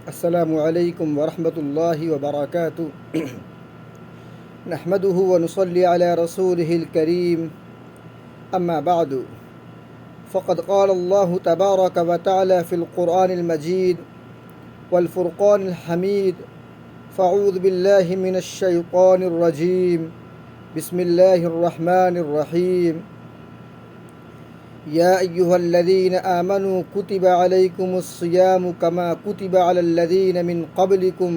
السلام علیکم ورحمۃ اللہ وبرکاتہ نحمده ونصلي على رسوله الكريم اما بعد فقد قال الله تبارك وتعالى في القرآن المجيد والفرقان الحميد فاعوذ بالله من الشيطان الرجيم بسم الله الرحمن الرحيم يا أيها الذين آمنوا كتب عليكم الصيام كما كتب على الذين من قبلكم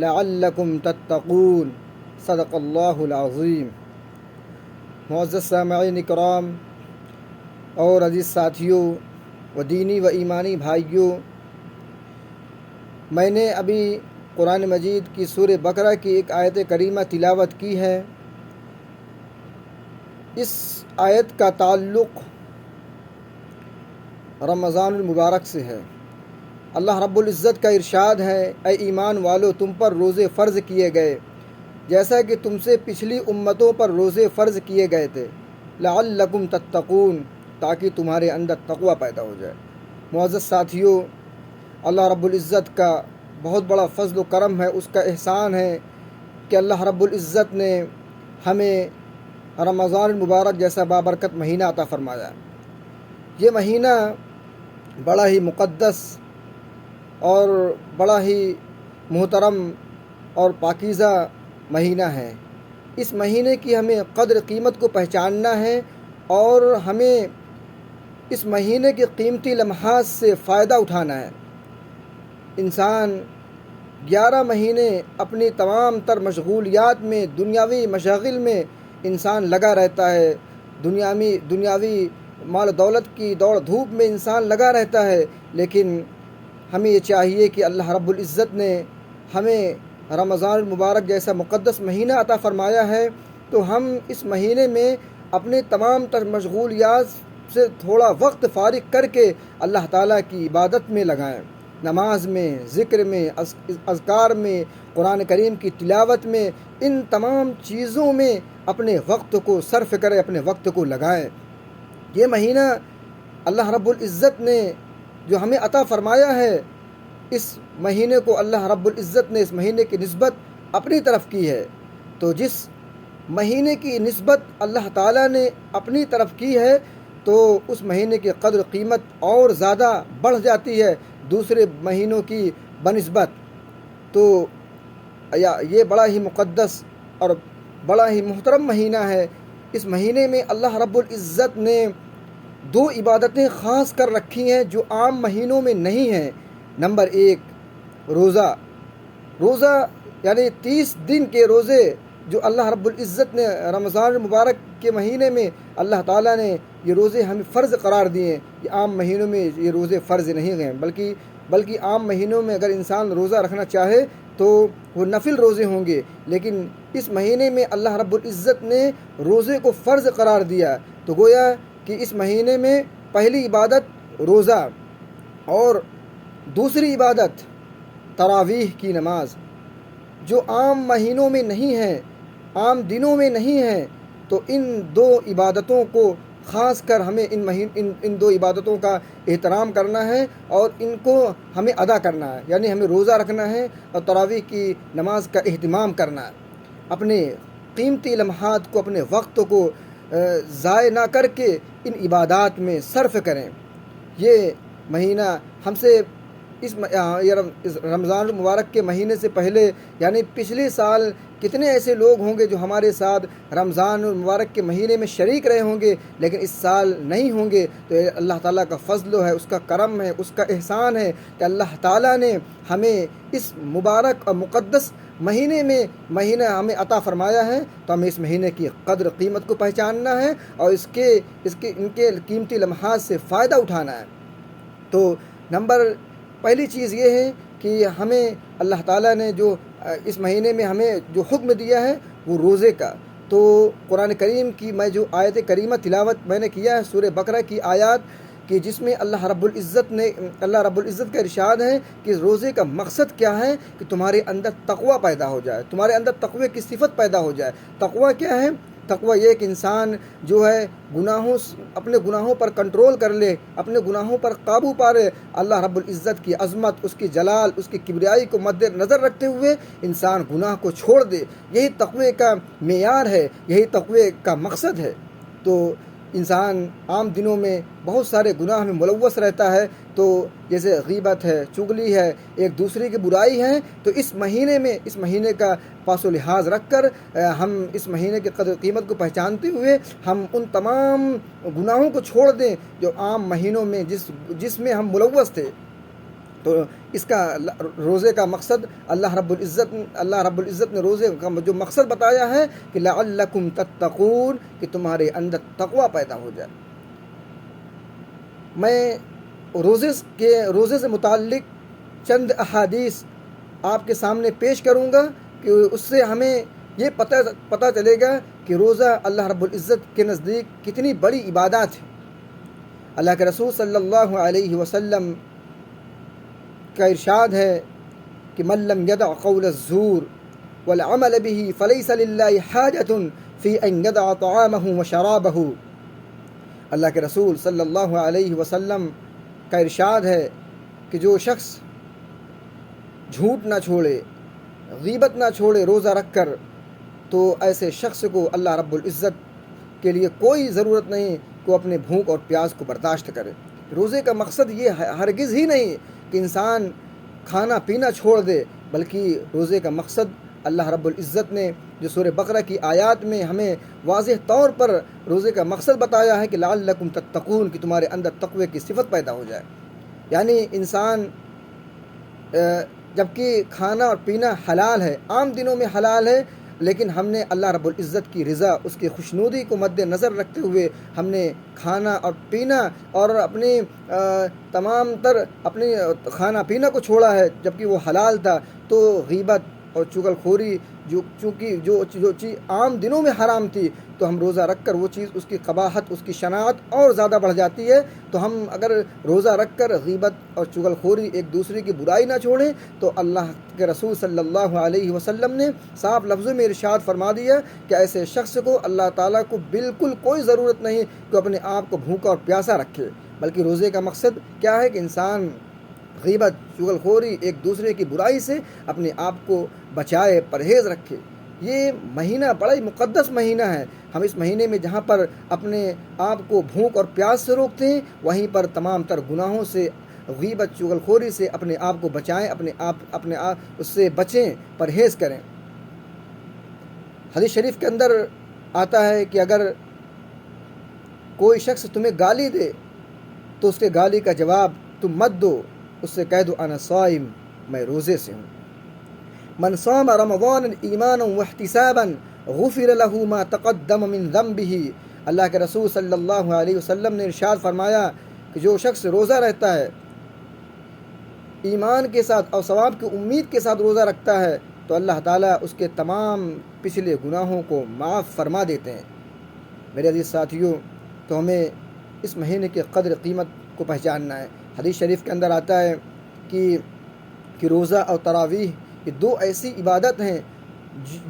لعلكم تتقون صدق اللہ العظیم۔ معزز سامعین کرام اور عزیز ساتھیوں و دینی و ایمانی بھائیوں، میں نے ابھی قرآن مجید کی سورہ بقرہ کی ایک آیت کریمہ تلاوت کی ہے۔ اس آیت کا تعلق رمضان المبارک سے ہے۔ اللہ رب العزت کا ارشاد ہے، اے ایمان والو، تم پر روزے فرض کیے گئے جیسا کہ تم سے پچھلی امتوں پر روزے فرض کیے گئے تھے، لعلکم تتقون، تاکہ تمہارے اندر تقوی پیدا ہو جائے۔ معزز ساتھیوں، اللہ رب العزت کا بہت بڑا فضل و کرم ہے، اس کا احسان ہے کہ اللہ رب العزت نے ہمیں رمضان المبارک جیسا بابرکت مہینہ عطا فرمایا۔ یہ مہینہ بڑا ہی مقدس اور بڑا ہی محترم اور پاکیزہ مہینہ ہے۔ اس مہینے کی ہمیں قدر قیمت کو پہچاننا ہے اور ہمیں اس مہینے کے قیمتی لمحات سے فائدہ اٹھانا ہے۔ انسان 11 مہینے اپنی تمام تر مشغولیات میں، دنیاوی مشاغل میں انسان لگا رہتا ہے، دنیاوی مال دولت کی دوڑ دھوپ میں انسان لگا رہتا ہے، لیکن ہمیں یہ چاہیے کہ اللہ رب العزت نے ہمیں رمضان المبارک جیسا مقدس مہینہ عطا فرمایا ہے، تو ہم اس مہینے میں اپنے تمام تر مشغولیات سے تھوڑا وقت فارغ کر کے اللہ تعالیٰ کی عبادت میں لگائیں، نماز میں، ذکر میں، اذکار میں، قرآن کریم کی تلاوت میں، ان تمام چیزوں میں اپنے وقت کو صرف کریں، اپنے وقت کو لگائیں۔ یہ مہینہ اللہ رب العزت نے جو ہمیں عطا فرمایا ہے، اس مہینے کو اللہ رب العزت نے اس مہینے کی نسبت اپنی طرف کی ہے، تو جس مہینے کی نسبت اللہ تعالیٰ نے اپنی طرف کی ہے تو اس مہینے کی قدر قیمت اور زیادہ بڑھ جاتی ہے دوسرے مہینوں کی بنسبت۔ تو یہ بڑا ہی مقدس اور بڑا ہی محترم مہینہ ہے۔ اس مہینے میں اللہ رب العزت نے 2 عبادتیں خاص کر رکھی ہیں جو عام مہینوں میں نہیں ہیں۔ نمبر 1 روزہ یعنی 30 دن کے روزے جو اللہ رب العزت نے رمضان المبارک کے مہینے میں اللہ تعالیٰ نے یہ روزے ہمیں فرض قرار دیے ہیں۔ یہ عام مہینوں میں یہ روزے فرض نہیں ہیں، بلکہ عام مہینوں میں اگر انسان روزہ رکھنا چاہے تو وہ نفل روزے ہوں گے، لیکن اس مہینے میں اللہ رب العزت نے روزے کو فرض قرار دیا، تو گویا کہ اس مہینے میں پہلی عبادت روزہ اور دوسری عبادت تراویح کی نماز، جو عام مہینوں میں نہیں ہے، عام دنوں میں نہیں ہے، تو ان 2 عبادتوں کو خاص کر ہمیں ان 2 عبادتوں کا احترام کرنا ہے اور ان کو ہمیں ادا کرنا ہے، یعنی ہمیں روزہ رکھنا ہے اور تراویح کی نماز کا اہتمام کرنا ہے۔ اپنے قیمتی لمحات کو، اپنے وقت کو ضائع نہ کر کے ان عبادات میں صرف کریں۔ یہ مہینہ ہم سے اس رمضان المبارک کے مہینے سے پہلے یعنی پچھلے سال کتنے ایسے لوگ ہوں گے جو ہمارے ساتھ رمضان المبارک کے مہینے میں شریک رہے ہوں گے، لیکن اس سال نہیں ہوں گے، تو اللہ تعالیٰ کا فضل ہے، اس کا کرم ہے، اس کا احسان ہے کہ اللہ تعالیٰ نے ہمیں اس مبارک اور مقدس مہینہ ہمیں عطا فرمایا ہے، تو ہمیں اس مہینے کی قدر قیمت کو پہچاننا ہے اور ان کے قیمتی لمحات سے فائدہ اٹھانا ہے۔ تو پہلی چیز یہ ہے کہ ہمیں اللہ تعالیٰ نے جو اس مہینے میں ہمیں جو حکم دیا ہے وہ روزے کا، تو قرآن کریم کی میں جو آیت کریمہ تلاوت میں نے کیا ہے سورہ بقرہ کی آیات کہ جس میں اللہ رب العزت کا ارشاد ہے کہ روزے کا مقصد کیا ہے کہ تمہارے اندر تقوی پیدا ہو جائے، تمہارے اندر تقوی کی صفت پیدا ہو جائے۔ تقوی کیا ہے تقوی یہ کہ انسان جو ہے اپنے گناہوں پر کنٹرول کر لے، اپنے گناہوں پر قابو پارے، اللہ رب العزت کی عظمت، اس کی جلال، اس کی کبریائی کو مد نظر رکھتے ہوئے انسان گناہ کو چھوڑ دے۔ یہی تقوی کا معیار ہے، یہی تقوی کا مقصد ہے۔ تو انسان عام دنوں میں بہت سارے گناہ میں ملوث رہتا ہے، تو جیسے غیبت ہے، چغلی ہے، ایک دوسرے کی برائی ہے، تو اس مہینے کا پاس و لحاظ رکھ کر ہم اس مہینے کی قدر قیمت کو پہچانتے ہوئے ہم ان تمام گناہوں کو چھوڑ دیں جو عام مہینوں میں جس میں ہم ملوث تھے۔ تو اس کا روزے کا مقصد اللہ رب العزت نے روزے کا جو مقصد بتایا ہے کہ لعلکم تتقون، کہ تمہارے اندر تقوی پیدا ہو جائے۔ میں روزے سے متعلق چند احادیث آپ کے سامنے پیش کروں گا کہ اس سے ہمیں یہ پتہ چلے گا کہ روزہ اللہ رب العزت کے نزدیک کتنی بڑی عبادات ہے۔ اللہ کے رسول صلی اللہ علیہ وسلم کا ارشاد ہے کہ من لم يدع قول الزور والعمل به فليس لله حاجة في ان يدع طعامه وشرابه۔ اللہ کے رسول صلی اللہ علیہ وسلم کا ارشاد ہے کہ جو شخص جھوٹ نہ چھوڑے، غیبت نہ چھوڑے روزہ رکھ کر، تو ایسے شخص کو اللہ رب العزت کے لیے کوئی ضرورت نہیں کہ وہ اپنے بھوک اور پیاس کو برداشت کرے۔ روزے کا مقصد یہ ہرگز ہی نہیں کہ انسان کھانا پینا چھوڑ دے، بلکہ روزے کا مقصد اللہ رب العزت نے جو سورہ بقرہ کی آیات میں ہمیں واضح طور پر روزے کا مقصد بتایا ہے کہ لعلکم تتقون، کہ تمہارے اندر تقوی کی صفت پیدا ہو جائے۔ یعنی انسان جبکہ کھانا اور پینا حلال ہے، عام دنوں میں حلال ہے، لیکن ہم نے اللہ رب العزت کی رضا، اس کی خوشنودی کو مد نظر رکھتے ہوئے ہم نے کھانا اور پینا اور تمام تر اپنی کھانا پینا کو چھوڑا ہے جبکہ وہ حلال تھا۔ تو غیبت اور چغل خوری چونکہ جو چیز عام دنوں میں حرام تھی، تو ہم روزہ رکھ کر وہ چیز، اس کی قباحت، اس کی شناعت اور زیادہ بڑھ جاتی ہے۔ تو ہم اگر روزہ رکھ کر غیبت اور چغل خوری، ایک دوسرے کی برائی نہ چھوڑیں، تو اللہ کے رسول صلی اللہ علیہ وسلم نے صاف لفظوں میں ارشاد فرما دیا کہ ایسے شخص کو اللہ تعالیٰ کو بالکل کوئی ضرورت نہیں کہ اپنے آپ کو بھوکا اور پیاسا رکھے، بلکہ روزے کا مقصد کیا ہے کہ انسان غیبت، چغل خوری، ایک دوسرے کی برائی سے اپنے آپ کو بچائے، پرہیز رکھے۔ یہ مہینہ بڑا ہی مقدس مہینہ ہے۔ ہم اس مہینے میں جہاں پر اپنے آپ کو بھوک اور پیاس سے روکتے ہیں، وہیں پر تمام تر گناہوں سے، غیبت، چغل خوری سے اپنے آپ کو بچائیں، اپنے آپ اس سے بچیں، پرہیز کریں۔ حدیث شریف کے اندر آتا ہے کہ اگر کوئی شخص تمہیں گالی دے تو اس کے گالی کا جواب تم مت دو، اس سے کہہ دو انا صائم، میں روزے سے ہوں۔ من صام رمضان ایمانا واحتسابا غفر له ما تقدم من ذنبه۔ اللہ کے رسول صلی اللہ علیہ وسلم نے ارشاد فرمایا کہ جو شخص روزہ رہتا ہے، ایمان کے ساتھ اور ثواب کی امید کے ساتھ روزہ رکھتا ہے، تو اللہ تعالیٰ اس کے تمام پچھلے گناہوں کو معاف فرما دیتے ہیں۔ میرے عزیز ساتھیوں، تو ہمیں اس مہینے کی قدر قیمت کو پہچاننا ہے۔ حدیث شریف کے اندر آتا ہے کہ روزہ اور تراویح یہ دو ایسی عبادت ہیں،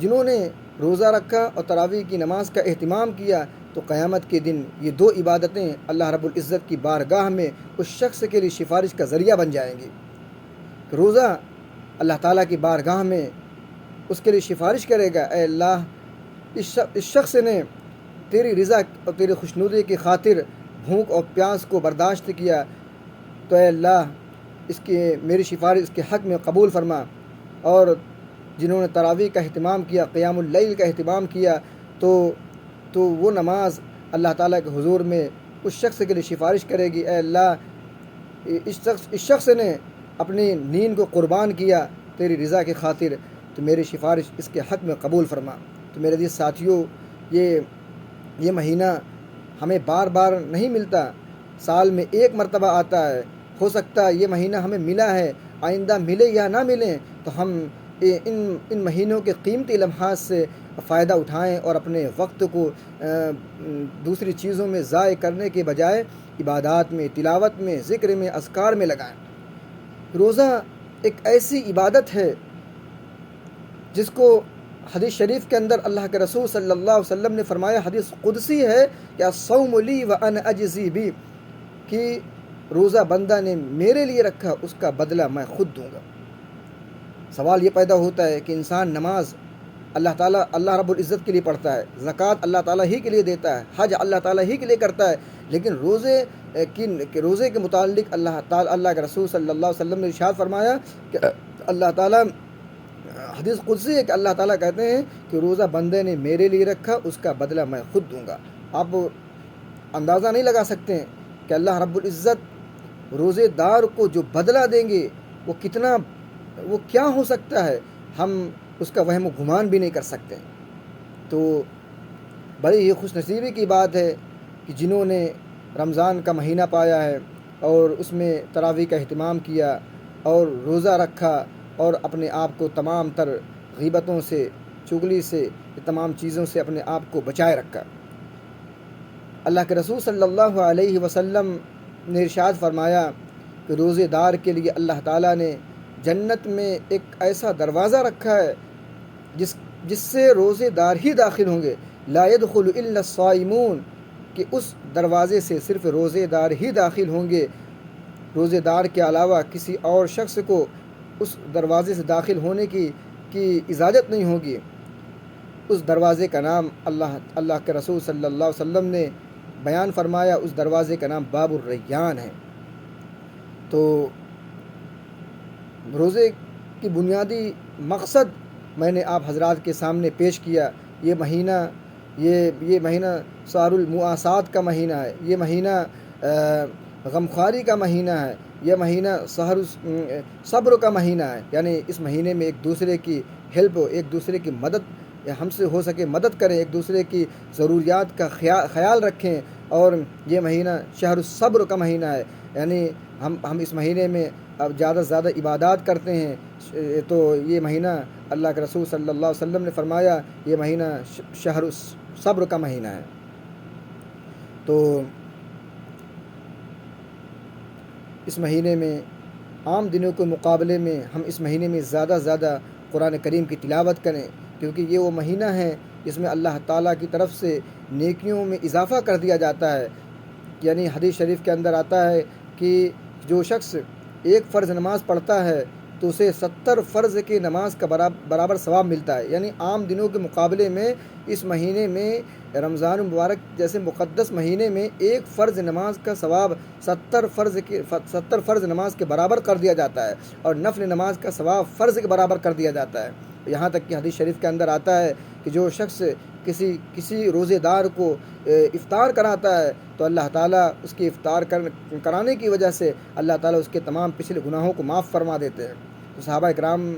جنہوں نے روزہ رکھا اور تراویح کی نماز کا اہتمام کیا، تو قیامت کے دن یہ دو عبادتیں اللہ رب العزت کی بارگاہ میں اس شخص کے لیے سفارش کا ذریعہ بن جائیں گی۔ روزہ اللہ تعالیٰ کی بارگاہ میں اس کے لیے سفارش کرے گا، اے اللہ، اس شخص نے تیری رضا اور تیری خوشنودی کی خاطر بھوک اور پیاس کو برداشت کیا، تو اے اللہ میری سفارش اس کے حق میں قبول فرما۔ اور جنہوں نے تراویح کا اہتمام کیا، قیام اللیل کا اہتمام کیا، تو وہ نماز اللہ تعالیٰ کے حضور میں اس شخص کے لیے سفارش کرے گی، اے اللہ، اس شخص نے اپنی نیند کو قربان کیا تیری رضا کی خاطر، تو میری سفارش اس کے حق میں قبول فرما۔ تو میرے عزیز ساتھیوں، یہ مہینہ ہمیں بار بار نہیں ملتا، سال میں ایک مرتبہ آتا ہے۔ ہو سکتا ہے یہ مہینہ ہمیں ملا ہے، آئندہ ملے یا نہ ملیں، تو ہم ان مہینوں کے قیمتی لمحات سے فائدہ اٹھائیں اور اپنے وقت کو دوسری چیزوں میں ضائع کرنے کے بجائے عبادات میں، تلاوت میں، ذکر میں، اذکار میں لگائیں۔ روزہ ایک ایسی عبادت ہے جس کو حدیث شریف کے اندر اللہ کے رسول صلی اللہ علیہ وسلم نے فرمایا، حدیث قدسی ہے کہ الصوم لی وانا اجزی بی، کہ روزہ بندہ نے میرے لیے رکھا، اس کا بدلہ میں خود دوں گا۔ سوال یہ پیدا ہوتا ہے کہ انسان نماز اللہ رب العزت کے لیے پڑھتا ہے، زکوٰۃ اللہ تعالیٰ ہی کے لیے دیتا ہے، حج اللہ تعالیٰ ہی کے لیے کرتا ہے، لیکن روزے کے متعلق اللہ کے رسول صلی اللہ علیہ وسلم نے ارشاد فرمایا کہ اللہ تعالیٰ، حدیث قدسی ہے کہ اللہ تعالیٰ کہتے ہیں کہ روزہ بندے نے میرے لیے رکھا، اس کا بدلہ میں خود دوں گا۔ آپ اندازہ نہیں لگا سکتے ہیں کہ اللہ رب العزت روزے دار کو جو بدلہ دیں گے وہ کیا ہو سکتا ہے، ہم اس کا وہم و گمان بھی نہیں کر سکتے۔ تو بڑی ہی خوش نصیبی کی بات ہے کہ جنہوں نے رمضان کا مہینہ پایا ہے اور اس میں تراویح کا اہتمام کیا اور روزہ رکھا اور اپنے آپ کو تمام تر غیبتوں سے، چغلی سے، تمام چیزوں سے اپنے آپ کو بچائے رکھا۔ اللہ کے رسول صلی اللہ علیہ وسلم نے ارشاد فرمایا کہ روزے دار کے لیے اللہ تعالیٰ نے جنت میں ایک ایسا دروازہ رکھا ہے جس سے روزے دار ہی داخل ہوں گے، لا يدخل الا الصائمون، کہ اس دروازے سے صرف روزے دار ہی داخل ہوں گے، روزے دار کے علاوہ کسی اور شخص کو اس دروازے سے داخل ہونے کی اجازت نہیں ہوگی۔ اس دروازے کا نام اللہ کے رسول صلی اللہ علیہ وسلم نے بیان فرمایا، اس دروازے کا نام باب الریان ہے۔ تو روزے کی بنیادی مقصد میں نے آپ حضرات کے سامنے پیش کیا۔ یہ مہینہ شہر المواسات کا مہینہ ہے، یہ مہینہ غمخواری کا مہینہ ہے، یہ مہینہ صبر کا مہینہ ہے، یعنی اس مہینے میں ایک دوسرے کی ہیلپ، ایک دوسرے کی مدد، ہم سے ہو سکے مدد کریں، ایک دوسرے کی ضروریات کا خیال رکھیں، اور یہ مہینہ شہر الصبر کا مہینہ ہے، یعنی ہم اس مہینے میں اب زیادہ سے زیادہ عبادات کرتے ہیں۔ تو یہ مہینہ اللہ کے رسول صلی اللہ علیہ وسلم نے فرمایا یہ مہینہ شہر الصبر کا مہینہ ہے۔ تو اس مہینے میں عام دنوں کے مقابلے میں ہم اس مہینے میں زیادہ سے زیادہ قرآن کریم کی تلاوت کریں، کیونکہ یہ وہ مہینہ ہے جس میں اللہ تعالیٰ کی طرف سے نیکیوں میں اضافہ کر دیا جاتا ہے۔ یعنی حدیث شریف کے اندر آتا ہے کہ جو شخص ایک فرض نماز پڑھتا ہے تو اسے 70 فرض کی نماز کا برابر ثواب ملتا ہے۔ یعنی عام دنوں کے مقابلے میں اس مہینے میں، رمضان مبارک جیسے مقدس مہینے میں، ایک فرض نماز کا ثواب 70 فرض نماز کے برابر کر دیا جاتا ہے، اور نفل نماز کا ثواب فرض کے برابر کر دیا جاتا ہے۔ یہاں تک کہ حدیث شریف کے اندر آتا ہے کہ جو شخص کسی روزے دار کو افطار کراتا ہے تو اللہ تعالیٰ اس کی افطار کرانے کی وجہ سے اللہ تعالیٰ اس کے تمام پچھلے گناہوں کو معاف فرما دیتے ہیں۔ تو صحابہ اکرام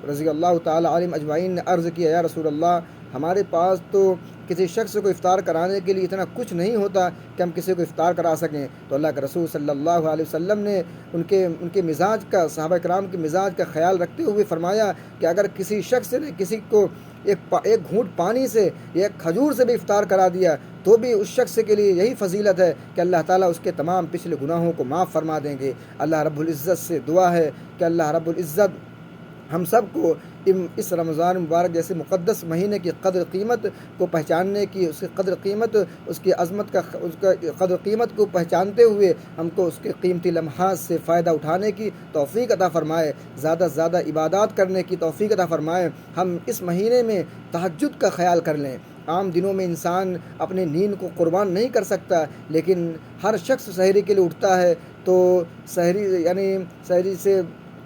رضی اللہ تعالیٰ عنہم اجمعین نے عرض کیا، یا رسول اللہ، ہمارے پاس تو کسی شخص کو افطار کرانے کے لیے اتنا کچھ نہیں ہوتا کہ ہم کسی کو افطار کرا سکیں۔ تو اللہ کے رسول صلی اللہ علیہ وسلم نے ان کے مزاج کا، صحابہ کرام کے مزاج کا خیال رکھتے ہوئے فرمایا کہ اگر کسی شخص نے کسی کو ایک گھونٹ پانی سے یا ایک کھجور سے بھی افطار کرا دیا تو بھی اس شخص کے لیے یہی فضیلت ہے کہ اللہ تعالیٰ اس کے تمام پچھلے گناہوں کو معاف فرما دیں گے۔ اللہ رب العزت سے دعا ہے کہ اللہ رب العزت ہم سب کو اس رمضان مبارک جیسے مقدس مہینے کی قدر قیمت کو پہچاننے کی، اس کی قدر قیمت، اس کی عظمت اس کا قدر قیمت کو پہچانتے ہوئے ہم کو اس کے قیمتی لمحات سے فائدہ اٹھانے کی توفیق عطا فرمائے، زیادہ سے زیادہ عبادات کرنے کی توفیق عطا فرمائے۔ ہم اس مہینے میں تہجد کا خیال کر لیں۔ عام دنوں میں انسان اپنے نیند کو قربان نہیں کر سکتا، لیکن ہر شخص سحری کے لیے اٹھتا ہے تو سحری سے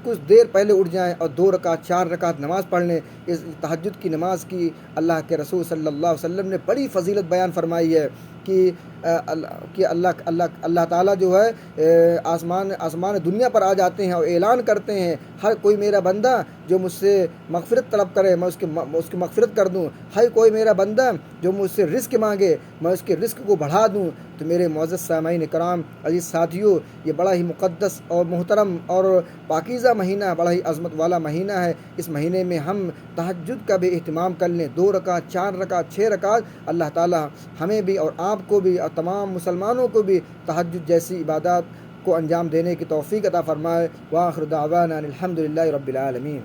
کچھ دیر پہلے اٹھ جائیں اور 2 رکعت 4 رکعت نماز پڑھ لیں۔ اس تہجد کی نماز کی اللہ کے رسول صلی اللہ علیہ وسلم نے بڑی فضیلت بیان فرمائی ہے کہ اللہ تعالیٰ جو ہے آسمان دنیا پر آ جاتے ہیں اور اعلان کرتے ہیں، ہر کوئی میرا بندہ جو مجھ سے مغفرت طلب کرے میں اس کی مغفرت کر دوں، ہر کوئی میرا بندہ جو مجھ سے رزق مانگے میں اس کے رزق کو بڑھا دوں۔ تو میرے معزز سامعین کرام، عزیز ساتھیوں، یہ بڑا ہی مقدس اور محترم اور پاکیزہ مہینہ، بڑا ہی عظمت والا مہینہ ہے۔ اس مہینے میں ہم تہجد کا بھی اہتمام کر لیں، 2 رکعت 4 رکعت 6 رکعت۔ اللہ تعالیٰ ہمیں بھی اور آپ کو بھی اور تمام مسلمانوں کو بھی تہجد جیسی عبادات کو انجام دینے کی توفیق عطا فرمائے۔ وآخر دعوانا الحمدللہ رب العالمین۔